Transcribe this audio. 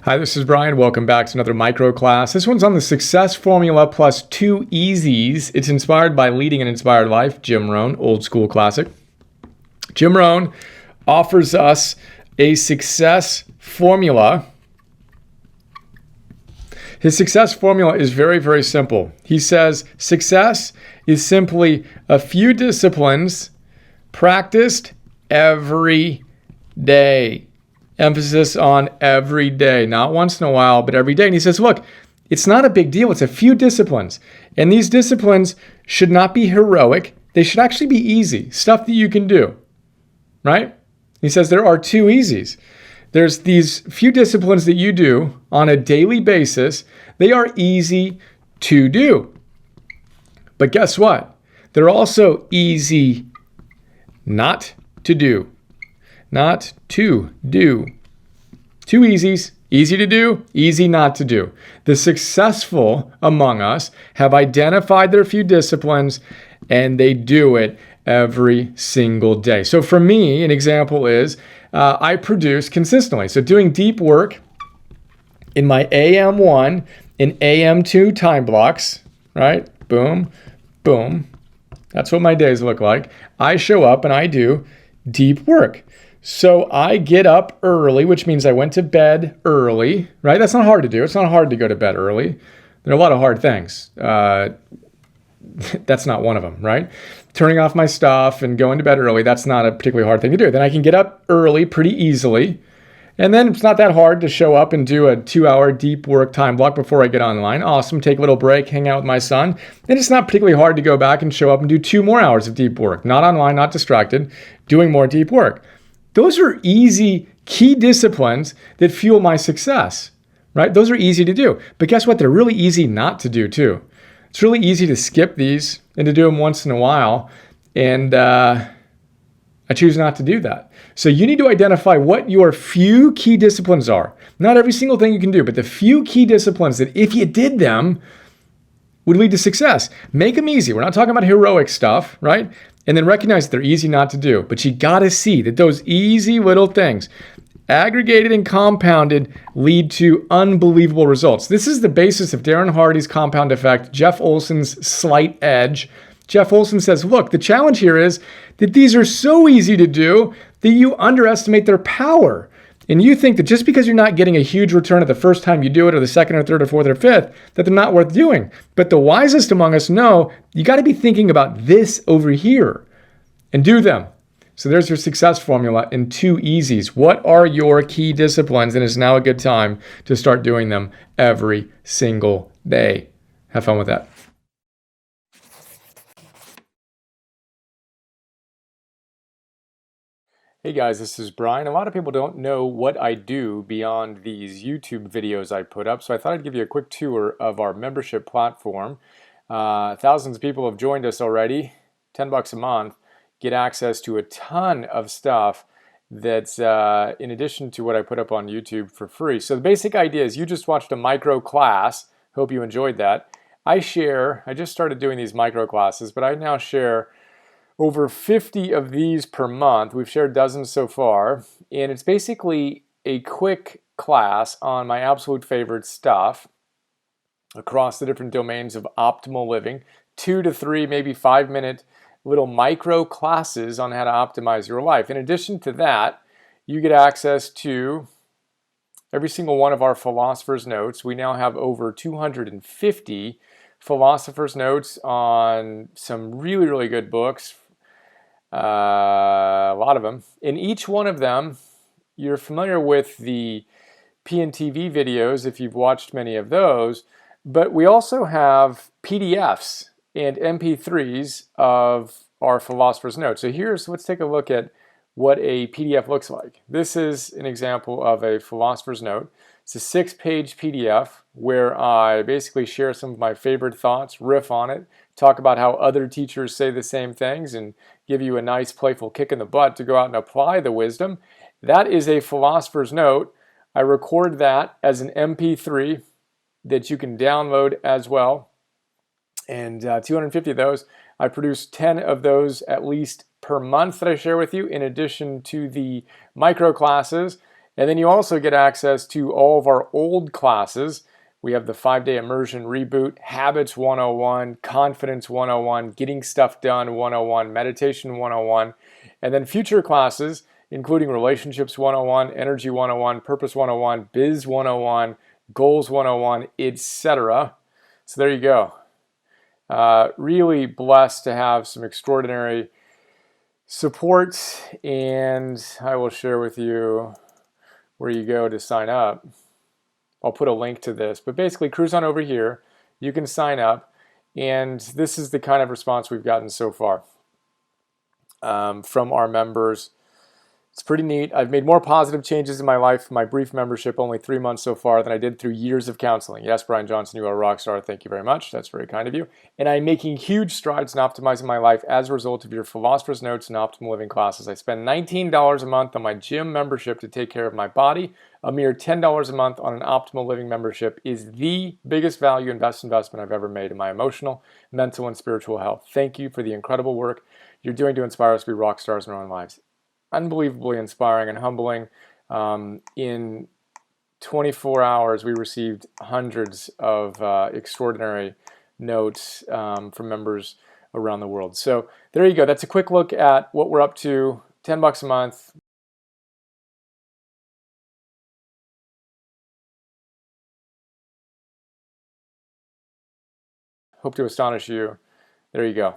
Hi, this is Brian. Welcome back to another micro class. This one's on the success formula plus 2 Easies. It's inspired by Leading an Inspired Life, Jim Rohn, old school classic. Jim Rohn offers us a success formula. His success formula is very, very simple. He says success is simply a few disciplines practiced every day. Emphasis on every day, not once in a while, but every day. And he says, look, it's not a big deal. It's a few disciplines. And these disciplines should not be heroic. They should actually be easy, stuff that you can do, right? He says there are 2 Easies. There's these few disciplines that you do on a daily basis. They are easy to do. But guess what? They're also easy not to do. Not to do. 2 Easies, easy to do, easy not to do. The successful among us have identified their few disciplines and they do it every single day. So for me, an example is I produce consistently. So doing deep work in my AM1 and AM2 time blocks, right? Boom, boom. That's what my days look like. I show up and I do deep work. So I get up early, which means I went to bed early, right? That's not hard to do. It's not hard to go to bed early. There are a lot of hard things. That's not one of them, right? Turning off my stuff and going to bed early, that's not a particularly hard thing to do. Then I can get up early pretty easily. And then it's not that hard to show up and do a 2-hour deep work time block before I get online. Awesome. Take a little break, hang out with my son. And it's not particularly hard to go back and show up and do 2 more hours of deep work. Not online, not distracted, doing more deep work. Those are easy key disciplines that fuel my success, right? Those are easy to do. But guess what? They're really easy not to do too. It's really easy to skip these and to do them once in a while. And I choose not to do that. So you need to identify what your few key disciplines are. Not every single thing you can do, but the few key disciplines that if you did them would lead to success. Make them easy. We're not talking about heroic stuff, right? And then recognize that they're easy not to do. But you got to see that those easy little things, aggregated and compounded, lead to unbelievable results. This is the basis of Darren Hardy's compound effect, Jeff Olson's slight edge. Jeff Olson says, look, the challenge here is that these are so easy to do that you underestimate their power. And you think that just because you're not getting a huge return at the first time you do it, or the second or third or fourth or fifth, that they're not worth doing. But the wisest among us know you got to be thinking about this over here and do them. So there's your success formula in 2 Easies. What are your key disciplines? And it's now a good time to start doing them every single day. Have fun with that. Hey guys, this is Brian. A lot of people don't know what I do beyond these YouTube videos I put up, so I thought I'd give you a quick tour of our membership platform. Thousands of people have joined us already. $10 a month. Get access to a ton of stuff that's in addition to what I put up on YouTube for free. So the basic idea is you just watched a micro class. Hope you enjoyed that. I just started doing these micro classes, but I now share over 50 of these per month. We've shared dozens so far, and it's basically a quick class on my absolute favorite stuff across the different domains of optimal living. 2 to 3, maybe 5-minute little micro classes on how to optimize your life. In addition to that, you get access to every single one of our Philosopher's Notes. We now have over 250 Philosopher's Notes on some really, really good books. A lot of them. In each one of them, you're familiar with the PNTV videos if you've watched many of those, but we also have PDFs and MP3s of our Philosopher's Notes. So let's take a look at what a PDF looks like. This is an example of a Philosopher's Note. It's a 6-page PDF where I basically share some of my favorite thoughts, riff on it, talk about how other teachers say the same things, and give you a nice playful kick in the butt to go out and apply the wisdom. That is a Philosopher's Note. I record that as an MP3 that you can download as well. And 250 of those. I produce 10 of those at least per month that I share with you, in addition to the micro classes. And then you also get access to all of our old classes. We have the 5-day immersion reboot, Habits 101, Confidence 101, Getting Stuff Done 101, Meditation 101, and then future classes, including Relationships 101, Energy 101, Purpose 101, Biz 101, Goals 101, etc. So there you go. Really blessed to have some extraordinary support, and I will share with you where you go to sign up. I'll put a link to this, but basically cruise on over here. You can sign up, and this is the kind of response we've gotten so far from our members. It's pretty neat. I've made more positive changes in my life, my brief membership, only 3 months so far, than I did through years of counseling. Yes, Brian Johnson, you are a rock star. Thank you very much. That's very kind of you. And I'm making huge strides in optimizing my life as a result of your Philosopher's Notes and Optimal Living classes. I spend $19 a month on my gym membership to take care of my body. A mere $10 a month on an Optimal Living membership is the biggest value investment I've ever made in my emotional, mental, and spiritual health. Thank you for the incredible work you're doing to inspire us to be rock stars in our own lives. Unbelievably inspiring and humbling. In 24 hours, we received hundreds of extraordinary notes from members around the world. So there you go. That's a quick look at what we're up to. $10 a month. Hope to astonish you. There you go.